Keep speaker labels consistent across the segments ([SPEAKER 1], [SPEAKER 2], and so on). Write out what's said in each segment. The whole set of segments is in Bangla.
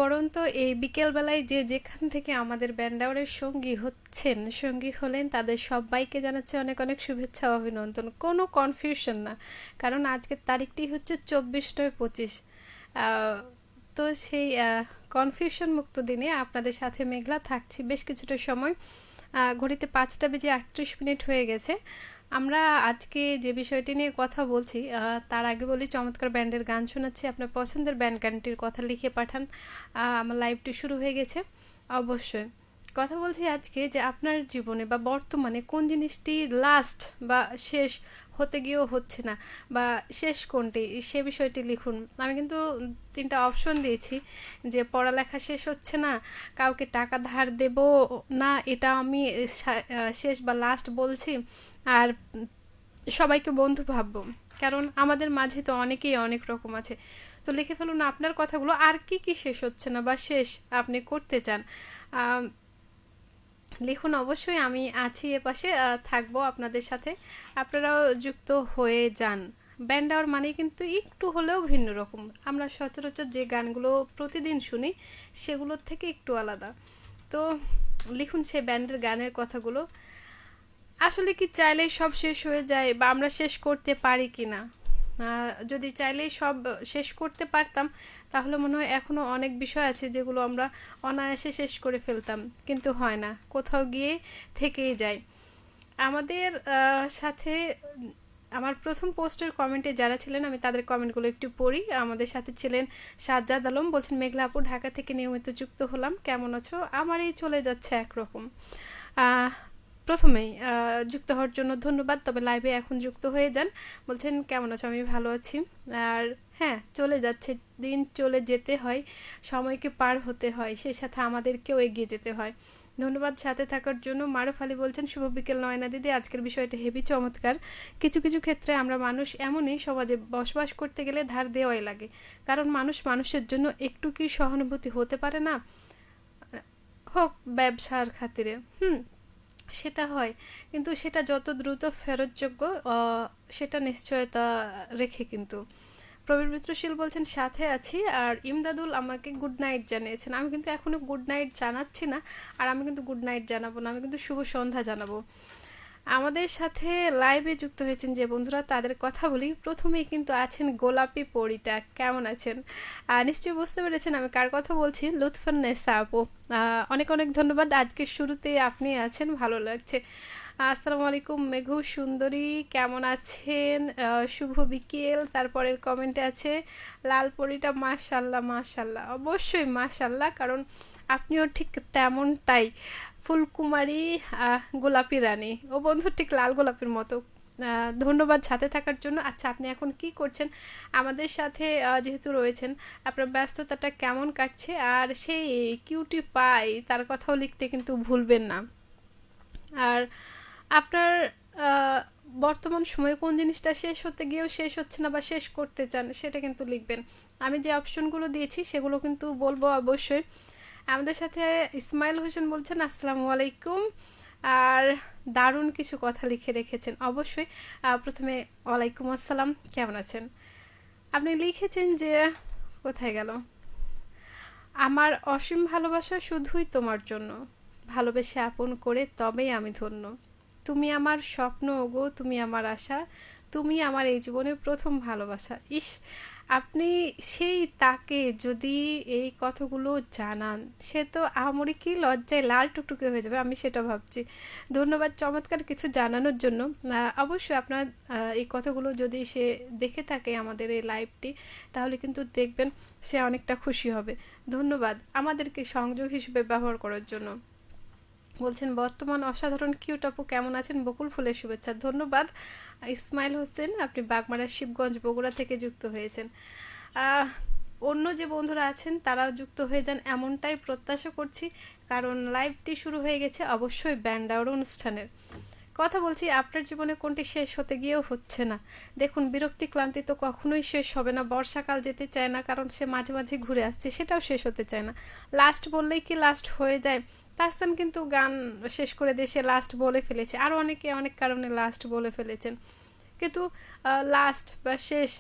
[SPEAKER 1] উপরন্তু এই বিকেলবেলায় যে যেখান থেকে আমাদের ব্যান্ডাওয়ারের সঙ্গী হলেন তাদের সবাইকে জানাচ্ছে অনেক অনেক শুভেচ্ছা ও অভিনন্দন। কোনো কনফিউশন না, কারণ আজকের তারিখটি হচ্ছে 24/25। তো সেই কনফিউশন মুক্ত দিনে আপনাদের সাথে মেঘলা থাকছি বেশ কিছুটা সময়। ঘড়িতে 5:38 হয়ে গেছে। আমরা আজকে যে বিষয়টি নিয়ে কথা বলছি তার আগে বলি, চমৎকার ব্যান্ডের গান শোনাচ্ছি, আপনার পছন্দের ব্যান্ড গানটির কথা লিখে পাঠান। আমার লাইভটি শুরু হয়ে গেছে। অবশ্যই কথা বলছি আজকে যে আপনার জীবনে বা বর্তমানে কোন জিনিসটি লাস্ট বা শেষ হতে গিয়েও হচ্ছে না, বা শেষ কোনটি সে বিষয়টি লিখুন। আমি কিন্তু 3টা অপশন দিয়েছি, যে পড়ালেখা শেষ হচ্ছে না, কাউকে টাকা ধার দেব না, এটা আমি শেষ বা লাস্ট বলছি, আর সবাইকে বন্ধু ভাববো। কারণ আমাদের মাঝে তো অনেকেই অনেক রকম আছে। তো লিখে ফেলুন আপনার কথাগুলো, আর কি কি শেষ হচ্ছে না বা শেষ আপনি করতে চান। লিখুন অবশ্যই, আমি আছি এপাশে, থাকবো আপনাদের সাথে। আপনারাও যুক্ত হয়ে যান। ব্যান্ড আওয়ার মানে কিন্তু একটু হলেও ভিন্ন রকম। আমরা সচরাচর যে গানগুলো প্রতিদিন শুনি সেগুলোর থেকে একটু আলাদা। তো লিখুন সেই ব্যান্ডের গানের কথাগুলো। আসলে কি চাইলেই সব শেষ হয়ে যায়, বা আমরা শেষ করতে পারি কি না? যদি চাইলেই সব শেষ করতে পারতাম, তাহলে মনে হয় এখনও অনেক বিষয় আছে যেগুলো আমরা অনায়াসে শেষ করে ফেলতাম, কিন্তু হয় না, কোথাও গিয়ে থেকেই যায় আমাদের সাথে। আমার প্রথম পোস্টের কমেন্টে যারা ছিলেন, আমি তাদের কমেন্টগুলো একটু পড়ি। আমাদের সাথে ছিলেন সাজ্জাদ আলম, বলছেন মেঘলা আপু ঢাকা থেকে নিয়মিত যুক্ত হলাম, কেমন আছো? আমার এই চলে যাচ্ছে একরকম। প্রথমেই যুক্ত হওয়ার জন্য ধন্যবাদ, তবে লাইভে এখন যুক্ত হয়ে যান। বলছেন কেমন আছো? আমি ভালো আছি। আর হ্যাঁ, চলে যাচ্ছে, দিন চলে যেতে হয়, সময়কে পার হতে হয়, সেই সাথে আমাদেরকেও এগিয়ে যেতে হয়। ধন্যবাদ সাথে থাকার জন্য। মারুফ আলী বলছেন শুভ বিকেল নয়না দিদি, আজকের বিষয়টা হেভি চমৎকার। কিছু কিছু ক্ষেত্রে আমরা মানুষ এমনই, সমাজে বসবাস করতে গেলে ধার দেওয়াই লাগে, কারণ মানুষ মানুষের জন্য একটু কি সহানুভূতি হতে পারে না? হোক ব্যবসার খাতিরে, সেটা হয়, কিন্তু সেটা যত দ্রুত ফেরতযোগ্য সেটা নিশ্চয়তা রেখে কিন্তু। প্রবীর মিত্রশীল বলছেন সাথে আছি। আর ইমদাদুল আমাকে গুড নাইট জানিয়েছেন। আমি কিন্তু এখনও গুড নাইট জানাচ্ছি না, আর আমি কিন্তু গুড নাইট জানাবো না, আমি কিন্তু শুভ সন্ধ্যা জানাবো। আমাদের সাথে লাইভে যুক্ত হয়েছেন যে বন্ধুরা, তাদের কথা বলি। প্রথমেই কিন্তু আছেন গোলাপি পরিটা, কেমন আছেন? নিশ্চয়ই বুঝতে পেরেছেন আমি কার কথা বলছি, লুৎফুন্নেসা আপু। অনেক অনেক ধন্যবাদ, আজকের শুরুতেই আপনি আছেন, ভালো লাগছে। আসসালামু আলাইকুম মেঘু সুন্দরী, কেমন আছেন? শুভ বিকেল। তারপরের কমেন্টে আছে লাল পরিটা, মাশাল্লাহ মাশাল্লাহ, অবশ্যই মাশাল্লাহ, কারণ আপনিও ঠিক তেমনটাই ফুলকুমারী গোলাপি রানী, ও বন্ধু ঠিক লাল গোলাপের মতো। ধন্যবাদ সাথে থাকার জন্য। আচ্ছা, আপনি এখন কি করছেন আমাদের সাথে যেহেতু রয়েছেন, আপনার ব্যস্ততাটা কেমন কাটছে? আর সেই কিউটি পাই তার কথাও লিখতে কিন্তু ভুলবেন না। আর আপনার বর্তমান সময়ে কোন জিনিসটা শেষ হতে গিয়েও শেষ হচ্ছে না বা শেষ করতে চান, সেটা কিন্তু লিখবেন। আমি যে অপশনগুলো দিয়েছি সেগুলো কিন্তু বলবো অবশ্যই। আমাদের সাথে ইসমাইল হোসেন বলছেন আসসালামু আলাইকুম, আর দারুণ কিছু কথা লিখে রেখেছেন অবশ্যই। প্রথমে ওয়ালাইকুম আসসালাম, কেমন আছেন? আপনি লিখেছেন যে, কোথায় গেল, আমার অসীম ভালোবাসা শুধুই তোমার জন্য, ভালোবেসে আপন করে তবেই আমি ধন্য, তুমি আমার স্বপ্ন ওগো, তুমি আমার আশা, তুমি আমার এই জীবনের প্রথম ভালোবাসা। ইস, আপনি সেই তাকে যদি এই কথাগুলো জানান, সে তো আহামরি কি লজ্জায় লাল টুকটুকে হয়ে যাবে, আমি সেটা ভাবছি। ধন্যবাদ চমৎকার কিছু জানানোর জন্য। অবশ্যই আপনার এই কথাগুলো যদি সে দেখে থাকে আমাদের এই লাইভটি, তাহলে কিন্তু দেখবেন সে অনেকটা খুশি হবে। ধন্যবাদ আমাদেরকে সংযোগ হিসেবে ব্যবহার করার জন্য। বলছেন বর্তমান অসাধারণ কিউট আপু, কেমন আছেন? বকুল ফুলের শুভেচ্ছা। ধন্যবাদ ইসমাইল হোসেন, আপনি বাগমারা শিবগঞ্জ বগুড়া থেকে যুক্ত হয়েছেন। অন্য যে বন্ধুরা আছেন তারাও যুক্ত হয়ে যান, এমনটাই প্রত্যাশা করছি, কারণ লাইভটি শুরু হয়ে গেছে অবশ্যই ব্যান্ড আওয়ার অনুষ্ঠানের কথা বলছি। আপনার জীবনে কোনটি শেষ হতে গিয়েও হচ্ছে না? দেখুন, বিরক্তি ক্লান্তি তো কখনোই শেষ হবে না। বর্ষাকাল যেতে চায় না, কারণ সে মাঝে মাঝে ঘুরে আসছে, সেটাও শেষ হতে চায় না। লাস্ট বললেই কি লাস্ট হয়ে যায়? তাহসান কিন্তু গান শেষ করে দিয়ে সে লাস্ট বলে ফেলেছে, আরও অনেকে অনেক কারণে লাস্ট বলে ফেলেছেন, কিন্তু লাস্ট বা শেষ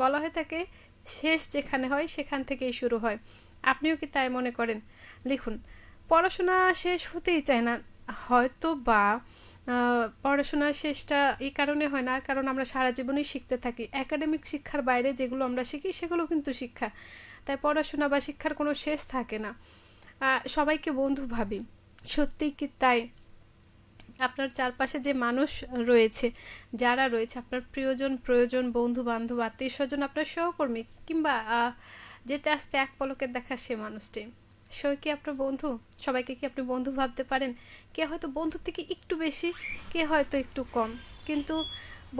[SPEAKER 1] বলা হয়ে থাকে, শেষ যেখানে হয় সেখান থেকেই শুরু হয়। আপনিও কি তাই মনে করেন? লিখুন। পড়াশোনা শেষ হতেই চায় না, হয়তো বা পড়াশোনা শেষটা এই কারণে হয় না, কারণ আমরা সারা জীবনই শিখতে থাকি। একাডেমিক শিক্ষার বাইরে যেগুলো আমরা শিখি সেগুলো কিন্তু শিক্ষা। তাই পড়াশোনা বা শিক্ষার কোনো শেষ থাকে না। সবাইকে বন্ধু ভাবি, সত্যিই কি তাই? আপনার চারপাশে যে মানুষ রয়েছে, যারা রয়েছে আপনার প্রিয়জন, প্রয়োজন, বন্ধু বান্ধব, আত্মীয় স্বজন, আপনার সহকর্মী, কিংবা যেতে আসতে এক পলকের দেখা সে মানুষটি, সে কি আপনার বন্ধু? সবাইকে কি আপনি বন্ধু ভাবতে পারেন? কে হয়তো বন্ধুর থেকে একটু বেশি, কে হয়তো একটু কম, কিন্তু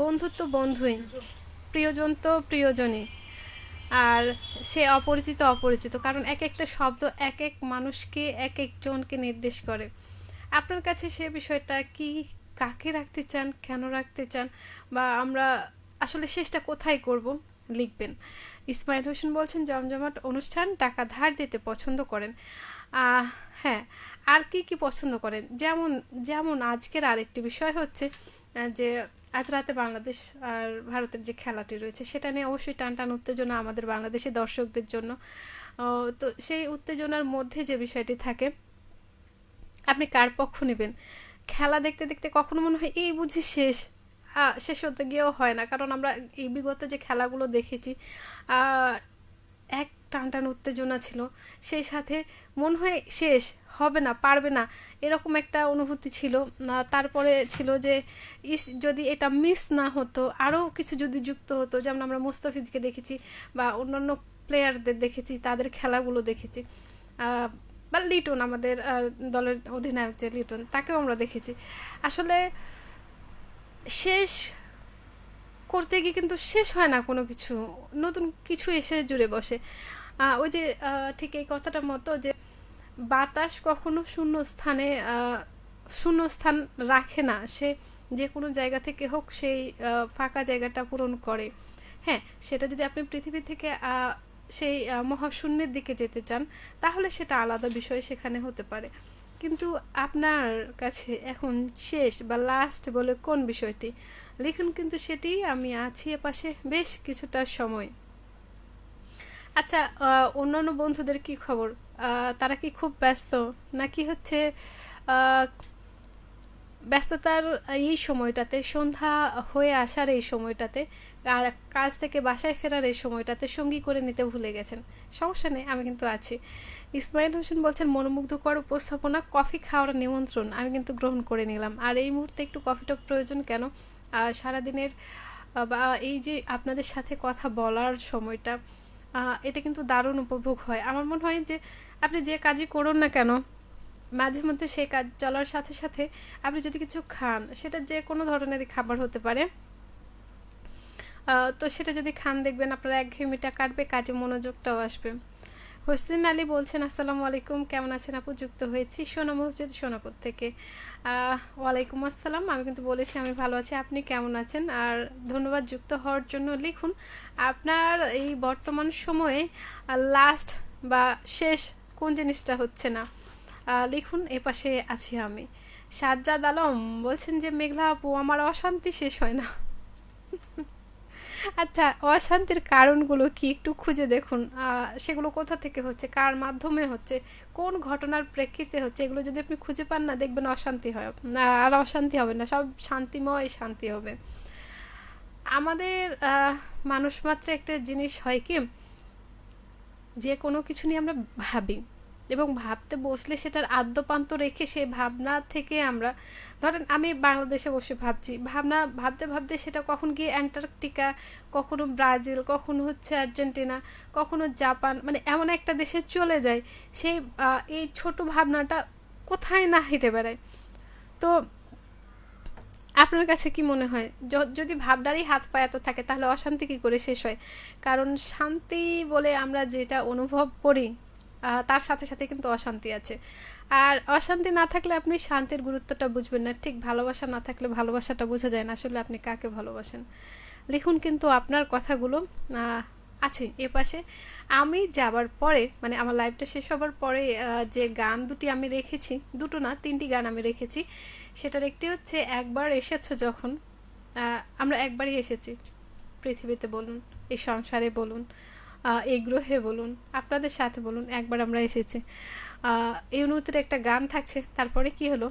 [SPEAKER 1] বন্ধু তো বন্ধুই, প্রিয়জন তো প্রিয়জনই। আর সে অপরিচিত অপরিচিত, কারণ এক একটা শব্দ এক এক মানুষকে, এক একজনকে নির্দেশ করে। আপনার কাছে সে বিষয়টা কি? কাকে রাখতে চান, কেন রাখতে চান, বা আমরা আসলে শেষটা কোথায় করব? লিখবেন। ইসমাইল হোসেন বলছেন জমজমাট অনুষ্ঠান, টাকা ধার দিতে পছন্দ করেন। আহ, হ্যাঁ, আর কি কি পছন্দ করেন? যেমন যেমন আজকের আরেকটি বিষয় হচ্ছে যে আজ রাতে বাংলাদেশ আর ভারতের যে খেলাটি রয়েছে সেটা নিয়ে অবশ্যই টান টান উত্তেজনা আমাদের বাংলাদেশি দর্শকদের জন্য। তো সেই উত্তেজনার মধ্যে যে বিষয়টি থাকে, আপনি কার পক্ষ নেবেন? খেলা দেখতে দেখতে কখনো মনে হয় এই বুঝি শেষ, শেষ হতে গিয়েও হয় না, কারণ আমরা এই বিগত যে খেলাগুলো দেখেছি এক টান টান উত্তেজনা ছিল, সেই সাথে মনে হয় শেষ হবে না, পারবে না, এরকম একটা অনুভূতি ছিল। তারপরে ছিল যে ইস, যদি এটা মিস না হতো, আরও কিছু যদি যুক্ত হতো, যেমন আমরা মুস্তাফিজকে দেখেছি বা অন্যান্য প্লেয়ারদের দেখেছি, তাদের খেলাগুলো দেখেছি, বা লিটন, আমাদের দলের অধিনায়ক যে লিটন, তাকেও আমরা দেখেছি। আসলে শেষ করতে গিয়ে কিন্তু শেষ হয় না কোনো কিছু, নতুন কিছু এসে জুড়ে বসে। ওই যে ঠিক এই কথাটা মতো যে বাতাস কখনো শূন্য স্থানে শূন্য স্থান রাখে না, সে যে কোনো জায়গা থেকে হোক সেই ফাঁকা জায়গাটা পূরণ করে। হ্যাঁ, সেটা যদি আপনি পৃথিবী থেকে সেই মহাশূন্যের দিকে যেতে চান, তাহলে সেটা আলাদা বিষয়, সেখানে হতে পারে। কিন্তু আপনার কাছে এখন শেষ বা লাস্ট বলে কোন বিষয়টি? লিখুন কিন্তু সেটি, আমি আছি এপাশে বেশ কিছুটা সময়। আচ্ছা, অন্যান্য বন্ধুদের কি খবর? তারা কি খুব ব্যস্ত, নাকি হচ্ছে আহ, ব্যস্ততার এই সময়টাতে, সন্ধ্যা হয়ে আসার এই সময়টাতে, আর কাজ থেকে বাসায় ফেরার এই সময়টাতে সঙ্গী করে নিতে ভুলে গেছেন? সমস্যা নেই, আমি কিন্তু আছি। ইসমাইল হোসেন বলছেন মনোমুগ্ধকর উপস্থাপনা, কফি খাওয়ার নিমন্ত্রণ আমি কিন্তু গ্রহণ করে নিলাম। আর এই মুহূর্তে একটু কফিটা প্রয়োজন কেন, সারাদিনের বা এই যে আপনাদের সাথে কথা বলার সময়টা, এটা কিন্তু দারুণ উপভোগ হয়। আমার মনে হয় যে আপনি যে কাজই করুন না কেন, মাঝে মধ্যে সেই কাজ চলার সাথে সাথে আপনি যদি কিছু খান, সেটা যে কোনো ধরনেরই খাবার হতে পারে, তো সেটা যদি খান, দেখবেন আপনার একঘেয়েমিটা কাটবে, কাজে মনোযোগটাও আসবে। হোসেন আলী বলছেন আসসালামু আলাইকুম, কেমন আছেন আপু? যুক্ত হয়েছি সোনা মসজিদ সোনাপুর থেকে। ওয়ালাইকুম আসসালাম, আমি কিন্তু বলেছি আমি ভালো আছি, আপনি কেমন আছেন? আর ধন্যবাদ যুক্ত হওয়ার জন্য। লিখুন আপনার এই বর্তমান সময়ে লাস্ট বা শেষ কোন জিনিসটা হচ্ছে না। লিখুন এপাশে আছি আমি। সাজ্জাদ আলম বলছেন যে মেঘলা আপু, আমার অশান্তি শেষ হয় না। আচ্ছা, অশান্তির কারণগুলো কি একটু খুঁজে দেখুন, সেগুলো কোথা থেকে হচ্ছে, কার মাধ্যমে হচ্ছে, কোন ঘটনার প্রেক্ষিতে হচ্ছে, এগুলো যদি আপনি খুঁজে পান না, দেখবেন অশান্তি হয় না, আর অশান্তি হবে না, সব শান্তিময় শান্তি হবে। আমাদের মানুষ মাত্র একটা জিনিস হয় কি, যে কোনো কিছু নিয়ে আমরা ভাবি, এবং ভাবতে বসলে সেটার আদ্যপান্ত রেখে সেই ভাবনা থেকে আমরা, ধরেন আমি বাংলাদেশে বসে ভাবছি, ভাবনা ভাবতে ভাবতে সেটা কখন গিয়ে অ্যান্টার্কটিকা, কখনো ব্রাজিল, কখনো হচ্ছে আর্জেন্টিনা, কখনো জাপান, মানে এমন একটা দেশে চলে যায়, সেই এই ছোট ভাবনাটা কোথায় না হেঁটে বেড়ায়। তো আপনার কাছে কি মনে হয়, যদি ভাবনারই হাত পা এত থাকে, তাহলে অশান্তি কি করে শেষ হয়? কারণ শান্তি বলে আমরা যেটা অনুভব করি, তার সাথে সাথে কিন্তু অশান্তি আছে। আর অশান্তি না থাকলে আপনি শান্তির গুরুত্বটা বুঝবেন না, ঠিক ভালোবাসা না থাকলে ভালোবাসাটা বোঝা যায় না আসলে আপনি কাকে ভালোবাসেন। লিখুন কিন্তু আপনার কথাগুলো আছে এপাশে। আমি যাবার পরে, মানে আমার লাইভটা শেষ হবার পরে যে গান দুটি আমি রেখেছি, দুটো না তিনটি গান আমি রেখেছি, সেটার একটি হচ্ছে একবার এসেছো যখন। আমরা একবারই এসেছি পৃথিবীতে বলুন, এই সংসারে বলুন, এই গ্রহে বলুন, আপনাদের সাথে বলুন, একবার আমরা এসেছি। এই অনুভূতির একটা গান থাকছে, তারপরে কি হলো,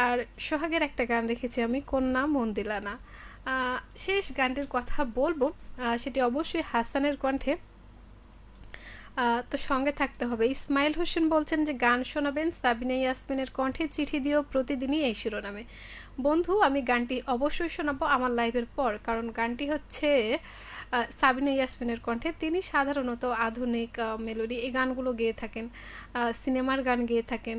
[SPEAKER 1] আর সোহাগের একটা গান রেখেছি আমি, কন্যা মন দিলা না। শেষ গানটির কথা বলবো, সেটি অবশ্যই হাসানের কণ্ঠে। তো সঙ্গে থাকতে হবে। ইসমাইল হোসেন বলছেন যে গান শোনাবেন সাবিনা ইয়াসমিনের কণ্ঠে, চিঠি দিও প্রতিদিনই এই শিরোনামে। বন্ধু, আমি গানটি অবশ্যই শোনাবো আমার লাইভের পর, কারণ গানটি হচ্ছে সাবিনা ইয়াসমিনের কণ্ঠে। তিনি সাধারণত আধুনিক মেলোডি এই গানগুলো গেয়ে থাকেন, সিনেমার গান গেয়ে থাকেন,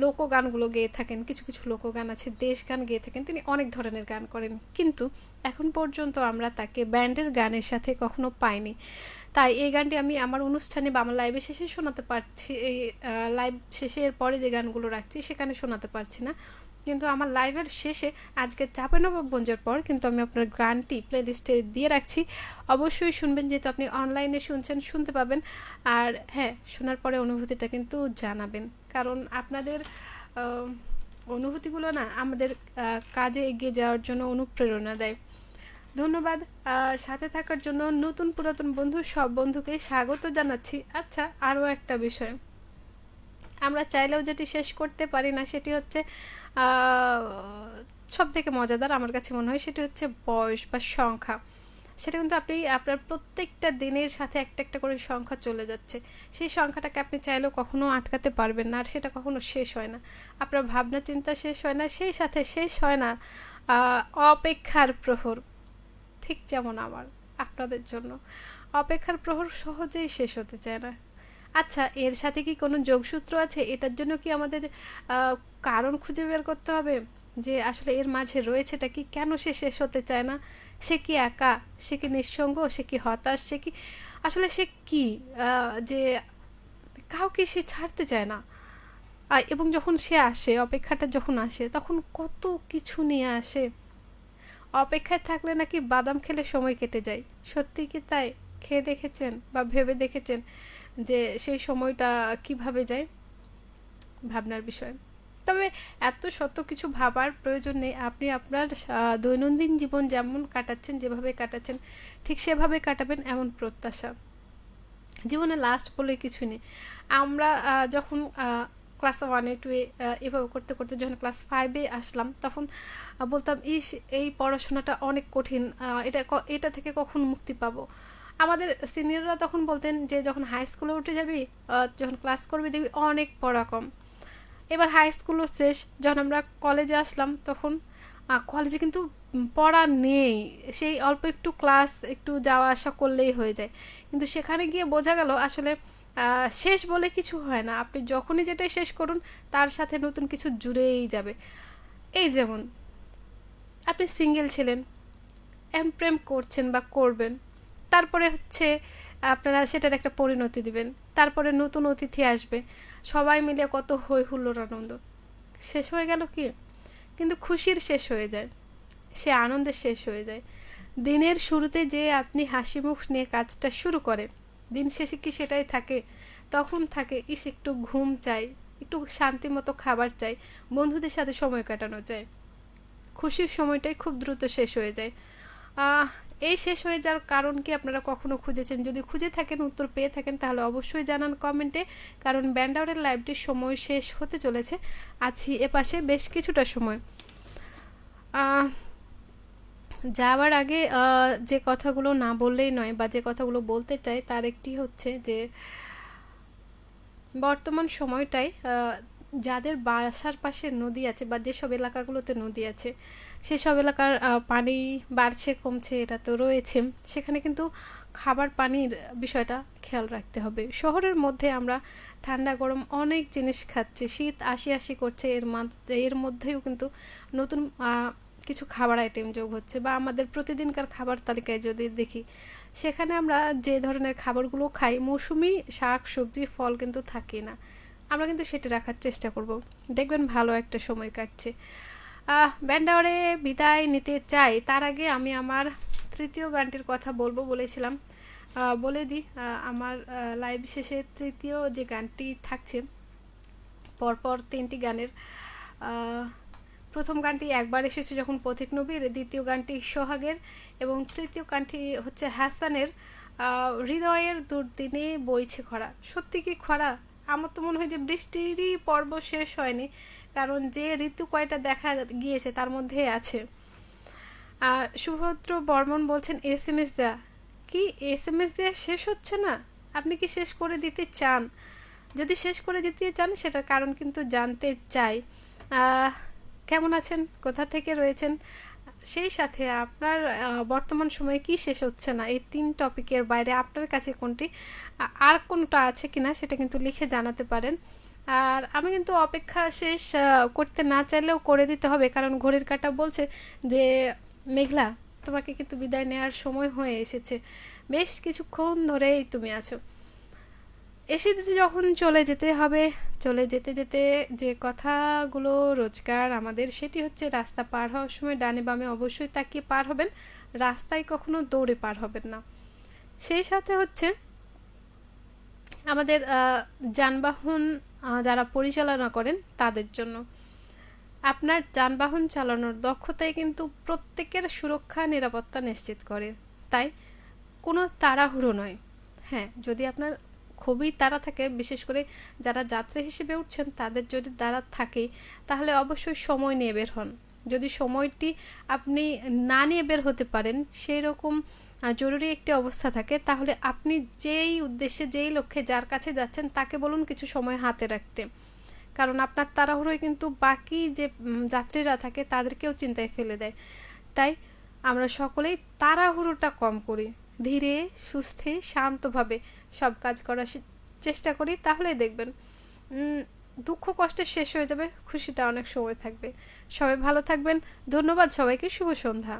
[SPEAKER 1] লোকগানগুলো গেয়ে থাকেন, কিছু কিছু লোকগান আছে, দেশ গান গেয়ে থাকেন, তিনি অনেক ধরনের গান করেন, কিন্তু এখন পর্যন্ত আমরা তাকে ব্যান্ডের গানের সাথে কখনো পাইনি। তাই এই গানটি আমি আমার অনুষ্ঠানে বা আমার লাইভে শেষে শোনাতে পারছি, এই লাইভ শেষের পরে যে গানগুলো রাখছি সেখানে শোনাতে পারছি না, কিন্তু আমার লাইভের শেষে আজকে চাঁপাইনবাবগঞ্জের পর কিন্তু আমি আপনার গানটি প্লেলিস্টে দিয়ে রাখছি, অবশ্যই শুনবেন, যেহেতু আপনি অনলাইনে শুনছেন, শুনতে পাবেন। আর হ্যাঁ, শোনার পরে অনুভূতিটা কিন্তু জানাবেন, কারণ আপনাদের অনুভূতিগুলো না আমাদের কাজে এগিয়ে যাওয়ার জন্য অনুপ্রেরণা দেয়। ধন্যবাদ সাথে থাকার জন্য। নতুন পুরাতন বন্ধু সব বন্ধুকে স্বাগত জানাচ্ছি। আচ্ছা, আরও একটা বিষয়, আমরা চাইলেও যেটি শেষ করতে পারি না, সেটি হচ্ছে সব থেকে মজাদার আমার কাছে মনে হয়, সেটি হচ্ছে বয়স বা সংখ্যা। সেটা কিন্তু আপনি আপনার প্রত্যেকটা দিনের সাথে একটা একটা করে সংখ্যা চলে যাচ্ছে, সেই সংখ্যাটাকে আপনি চাইলেও কখনো আটকাতে পারবেন না, আর সেটা কখনো শেষ হয় না। আপনার ভাবনা চিন্তা শেষ হয় না, সেই সাথে শেষ হয় না অপেক্ষার প্রহর। ঠিক যেমন আমার আপনাদের জন্য অপেক্ষার প্রহর সহজেই শেষ হতে চায় না। আচ্ছা, এর সাথে কি কোনো যোগসূত্র আছে? এটার জন্য কি আমাদের কারণ খুঁজে বের করতে হবে যে আসলে এর মাঝে রয়েছেটা কি, কেন সে শেষ হতে চায় না? সে কি একা, সে কি নিঃসঙ্গ, সে কি হতাশ, সে কি আসলে সে কি যে কাউকে সে ছাড়তে চায় না? এবং যখন সে আসে, অপেক্ষাটা যখন আসে, তখন কত কিছু নিয়ে আসে। অপেক্ষায় থাকলে নাকি বাদাম খেলে সময় কেটে যায়, সত্যি কি তাই? খেয়ে দেখেছেন বা ভেবে দেখেছেন যে সেই সময়টা কিভাবে যায়? ভাবনার বিষয়। তবে এত শত কিছু ভাবার প্রয়োজন নেই, আপনি আপনার দৈনন্দিন জীবন যেমন কাটাচ্ছেন, যেভাবে কাটাচ্ছেন, ঠিক সেভাবে কাটাবেন এমন প্রত্যাশা। জীবনে লাস্ট বলে কিছু নেই। আমরা যখন ক্লাস 1-এ 2-এ এভাবে করতে করতে যখন ক্লাস 5-এ আসলাম, তখন বলতাম ইস, এই পড়াশোনাটা অনেক কঠিন, এটা থেকে কখন মুক্তি পাবো। আমাদের সিনিয়ররা তখন বলতেন যে যখন হাই স্কুলে উঠে যাবি, যখন ক্লাস করবি, দেখবি অনেক পড়া কম। এবার হাই স্কুলও শেষ, যখন আমরা কলেজে আসলাম, তখন কলেজে কিন্তু পড়া নেই, সেই অল্প একটু ক্লাস একটু যাওয়া আসা করলেই হয়ে যায়, কিন্তু সেখানে গিয়ে বোঝা গেল আসলে শেষ বলে কিছু হয় না, আপনি যখনই যেটাই শেষ করুন তার সাথে নতুন কিছু জুড়েই যাবে। এই যেমন আপনি সিঙ্গেল ছিলেন, এখন প্রেম করছেন বা করবেন, তারপরে হচ্ছে আপনারা সেটার একটা পরিণতি দিবেন, তারপরে নতুন অতিথি আসবে, সবাই মিলে কত হই হুল্লোড় আনন্দ, শেষ হয়ে গেল কি? কিন্তু খুশির শেষ হয়ে যায়, সে আনন্দের শেষ হয়ে যায়। দিনের শুরুতে যে আপনি হাসি মুখ নিয়ে কাজটা শুরু করেন, দিন শেষে কি সেটাই থাকে? তখন থাকে ইস, একটু ঘুম চাই, একটু শান্তি মতো খাবার চাই, বন্ধুদের সাথে সময় কাটানো চাই। খুশির সময়টাই খুব দ্রুত শেষ হয়ে যায়। এই শেষ হয়ে যাওয়ার কারণ কি আপনারা কখনো খুঁজেছেন? যদি খুঁজে থাকেন, উত্তর পেয়ে থাকেন, তাহলে অবশ্যই জানান কমেন্টে, কারণ ব্যান্ড আউটের লাইভটির সময় শেষ হতে চলেছে, আছি এপাশে বেশ কিছুটা সময়। যাওয়ার আগে যে কথাগুলো না বললেই নয়, বা যে কথাগুলো বলতে চাই, তার একটি হচ্ছে যে বর্তমান সময়টায় যাদের বাসার পাশে নদী আছে বা যেসব এলাকাগুলোতে নদী আছে, সেসব এলাকার পানি বাড়ছে কমছে এটা তো রয়েছে, সেখানে কিন্তু খাবার পানির বিষয়টা খেয়াল রাখতে হবে। শহরের মধ্যে আমরা ঠান্ডা গরম অনেক জিনিস খাচ্ছি, শীত আসি আসি করছে, এর মধ্যেও কিন্তু নতুন কিছু খাবার আইটেম যোগ হচ্ছে, বা আমাদের প্রতিদিনকার খাবার তালিকায় যদি দেখি, সেখানে আমরা যে ধরনের খাবারগুলো খাই, মৌসুমি শাক সবজি ফল কিন্তু থাকে না, আমরা কিন্তু সেটা রাখার চেষ্টা করব, দেখবেন ভালো একটা সময় কাটছে। ব্যান্ড আওয়ারে বিদায় নিতে চাই, তার আগে আমি আমার তৃতীয় গানটির কথা বলবো বলেছিলাম, বলে দিই, আমার লাইভ শেষে তৃতীয় যে গানটি থাকছে, পরপর 3টি গানের, প্রথম গানটি একবার এসেছে যখন পথিক নবীর, দ্বিতীয় গানটি সোহাগের, এবং তৃতীয় গানটি হচ্ছে হাসানের হৃদয়ের দুর্দিনে বইছে খরা। সত্যি কি খরা? আমার তো মনে হয় যে বৃষ্টিরই পর্ব শেষ হয়নি, কারণ যে ঋতু কয়টা দেখা গিয়েছে তার মধ্যে আছে। সুভদ্র বর্মন বলছেন এসএমএস দেয়া কি? এসএমএস দেয়া শেষ হচ্ছে না? আপনি কি শেষ করে দিতে চান? যদি শেষ করে দিতে চান সেটার কারণ কিন্তু জানতে চাই। কেমন আছেন, কোথা থেকে রয়েছেন, সেই সাথে আপনার বর্তমান সময়ে কি শেষ হচ্ছে না, এই 3 টপিকের বাইরে আপনার কাছে কোনটি আর কোনটা আছে কিনা সেটা কিন্তু লিখে জানাতে পারেন। আর আমি কিন্তু অপেক্ষা শেষ করতে না চাইলেও করে দিতে হবে, কারণ ঘড়ির কাঁটা বলছে যে মেঘলা, তোমাকে কিন্তু বিদায় নেওয়ার সময় হয়ে এসেছে। বেশ কিছুক্ষণ ধরেই তুমি আছো, এসে যখন চলে যেতে হবে, চলে যেতে যেতে যে কথাগুলো রোজকার আমাদের, সেটি হচ্ছে রাস্তা পার হওয়ার সময় ডানে বামে অবশ্যই তাকিয়ে পার হবেন, রাস্তায় কখনো দৌড়ে পার হবেন না। সেই সাথে হচ্ছে আমাদের যানবাহন যারা পরিচালনা করেন তাদের জন্য, আপনার যানবাহন চালানোর দক্ষতায় কিন্তু প্রত্যেকের সুরক্ষা নিরাপত্তা নিশ্চিত করে। তাই কোনো তাড়াহুড়ো নয়। হ্যাঁ, যদি আপনার খুবই তাড়া থাকে, বিশেষ করে যারা যাত্রী হিসেবে উঠছেন তাদের যদি তাড়া থাকে, তাহলে অবশ্যই সময় নিয়ে বের হন। যদি সময়টি আপনি না নিয়ে বের হতে পারেন, সেই রকম জরুরি একটি অবস্থা থাকে, তাহলে আপনি যেই উদ্দেশ্যে যেই লক্ষ্যে যার কাছে যাচ্ছেন তাকে বলুন কিছু সময় হাতে রাখতে, কারণ আপনার তাড়াহুড়োয় কিন্তু বাকি যে যাত্রীরা থাকে তাদেরকেও চিন্তায় ফেলে দেয়। তাই আমরা সকলেই তাড়াহুড়োটা কম করি, ধীরে সুস্থে শান্তভাবে সব কাজ করার চেষ্টা করি, তাহলেই দেখবেন দুঃখ কষ্টে শেষ হয়ে যাবে, খুশিটা অনেক সময় থাকবে। সবাই ভালো থাকবেন। ধন্যবাদ সবাইকে, শুভ সন্ধ্যা।